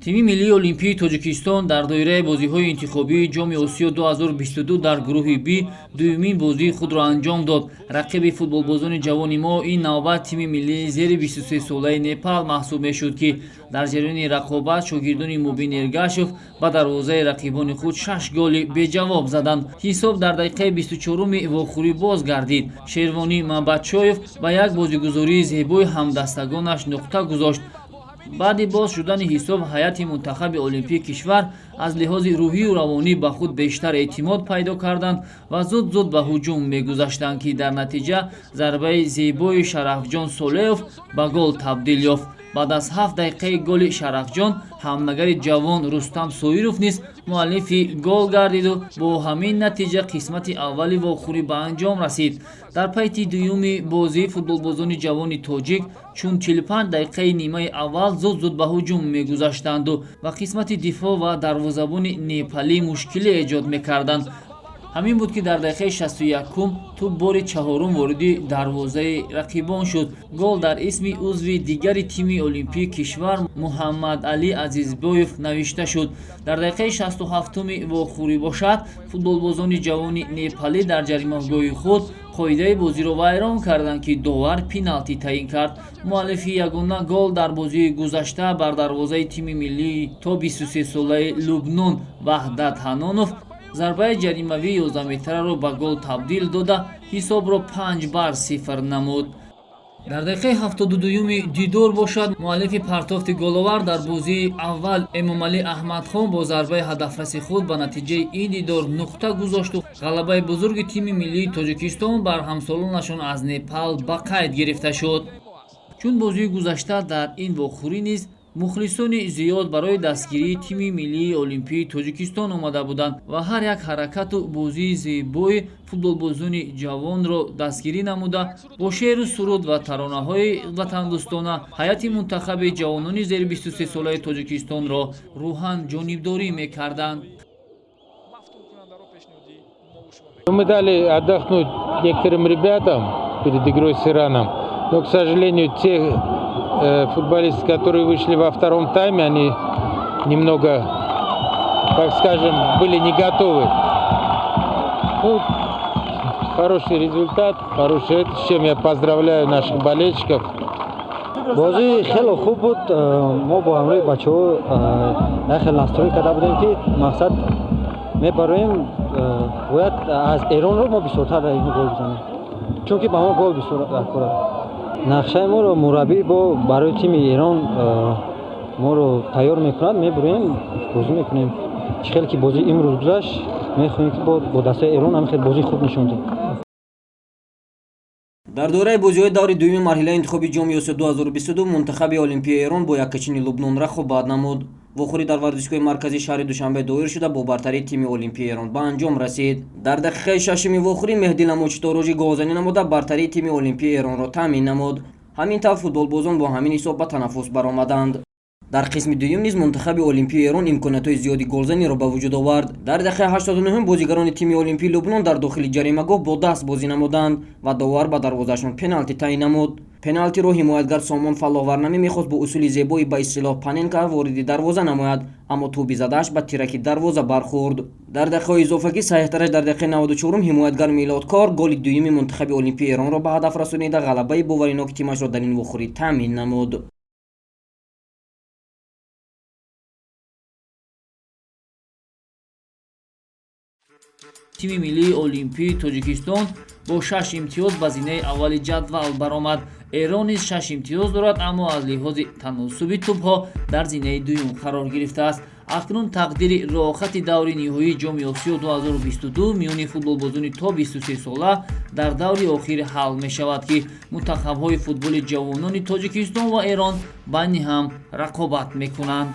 тими миллии олимпии тоҷикистон дар доираи бозиҳои интихобии ҷоми осиё 2022 дар гурӯҳи б дуюмин бозии худро анҷом дод. рақиби футболбозони ҷавони мо ин навбат тими миллии зери 23 солаи непал маҳсуб мешуд, ки дар ҷараёни рақобат шогирдони мубин эргашев ба дарвозаи рақибони худ 6 голи беҷавоб заданд. ҳисоб дар дақиқаи 24 вохӯрӣ боз гардид. шервонӣ мамбатшоев ба як бозигузории зебои ҳамдастагонаш нуқта гузошт. баъди боз шудани ҳисоб ҳайати мунтахаби олимпии кишвар аз лиҳози рӯҳию равонӣ ба худ бештар эътимод пайдо карданд ва зуд ба ҳуҷум мегузаштанд, ки дар натиҷа зарбаи зебои Шарафҷон Солеев ба гол табдил ёфт. баъд аз 7 дақиқаи голи Шарафҷон ҳамнагари ҷавон Рустам Соиров низ муаллифи гол гардиду бо ҳамин натиҷа қисмати аввали вохӯрӣ ба анҷом расид. дар пайти дуюми бозии футболбозони ҷавони тоҷик чун 45 дақиқаи нимаи аввал зуд ба ҳуҷум мегузаштанду ба қисмати дифоъ ва дарвозабони непалӣ мушкилӣ эҷод мекарданд. ҳамин буд ки дар дақиқаи 61 тӯб бори чаҳорум вориди дарвозаи рақибон шуд. гол дар исми узви дигари тими олимпии кишвар Муҳаммадалӣ Азизбоев навишта шуд. дар дақиқаи 67 вохӯрӣ бошад, футболбозони ҷавони непалӣ дар ҷаримаҳгоҳи худ қоидаи бозиро вайрон карданд, ки довар пеналти таъин кард. муаллифи ягона гол дар бозии гузашта бар дарвозаи тими миллии то 23 солаи Лубнон Ваҳдат Ҳанонов зарбаи ҷаримавии 11-метраро ба гол табдил дода ҳисобро 5-0 намуд. дар дақиқаи 72 дидор бошад, муаллифи партофти головар дар бозии аввал Эмомалӣ Аҳмадхон бо зарбаи ҳадафраси худ ба натиҷаи ин дидор нуқта гузошту ғалабаи бузурги тими миллии тоҷикистон бар ҳамсолонашон аз Непал ба қайд гирифта шуд. чун бозии гузашта дар ин вохӯрӣ низ мухлисони зиёд барои дастгирии тими миллии олимпии тоҷикистон омада буданд ва ҳар як ҳаракату бозии зебои футболбозони ҷавонро дастгирӣ намуда бо шеру суруд ва таронаҳои ватандӯстона ҳайати мунтахаби ҷавонони зери 23 солаи тоҷикистонро рӯҳан ҷонибдорӣ мекарданд. Мы дали отдохнуть некоторым ребятам перед игрой с Ираном, но, к сожалению, те футболисты, которые вышли во втором тайме, они немного, так скажем, были не готовы. Ну, хороший результат, хороший, с чем я поздравляю наших болельщиков. бозӣ хеле хуб буд. мо бо ҳамроҳи бачаҳо хеле настрой карда будем, ки мақсад мебароем бояд аз Эронро мо бисёртар дар ин гол бизанем, чунки ба мо гол бисёр дорад. нақшаи моро мураббӣ барои тими Эрон моро тайёр мекунад, мебуроем бозӣ мекунем. чӣ хеле ки бозӣ имрӯз гузашт, мехоҳем ки бо дастаи Эрон ҳам хеле бозии худ нишон диҳем. дар доираи бозиҳои даври дуюми марҳилаи интихоби ҷоми осиё 2022 мунтахаби олимпияи Эрон бо яккачини Лубнон рақобат намуд. вохӯрӣ дар варзишгоҳи марказии шаҳри Душанбе доир шуда бо бартарии тими олимпияи Эрон ба анҷом расид. дар дақиқаи 6 вохӯрӣ Меҳдӣ Ламочи Торожӣ голзанӣ намуда бартарии тими олимпияи Эронро таъмин намуд. ҳамин тавр футболбозон бо ҳамин ҳисоб ба танаффус баромаданд. дар қисми дуюм низ мунтахаби олимпияи Эрон имкониятҳои зиёди голзаниро ба вуҷуд овард. дар дақиқаи 89 бозигарони тими олимпии Лубнон дар дохили ҷаримагоҳ бо даст бозӣ намуданд ва довар ба дарвозашон пеналти таъин намуд. пеналтиро ҳимоятгар Сомон Фалловарнамӣ мехост бо усули зебои ба истилоҳ паненка вориди дарвоза намояд, аммо тӯби задааш ба тираки дарвоза бархӯрд. дар дақиқаҳои изофагӣ саҳеҳтараш дар дақиқаи 94 ҳимоятгар Милодкор голи дуюми мунтахаби олимпияи Эронро ба ҳадаф расонида ғалабаи бовариноки тимашро дар ин вохӯрӣ таъмин намуд. тими миллии олимпии тоҷикистон бо 6 имтиёз ба зинаи аввали ҷадвал баромад. Эрон низ 6 имтиёз дорад, аммо аз лиҳози таносуби тӯбҳо дар зинаи дуюм қарор гирифтааст. акнун тақдири роҳхати даври ниҳоии ҷоми осиё 2022 миёни футболбозони то 23 сола дар даври охир ҳал мешавад, ки мунтахабҳои футболи ҷавонони тоҷикистон ва Эрон байни ҳам рақобат мекунанд.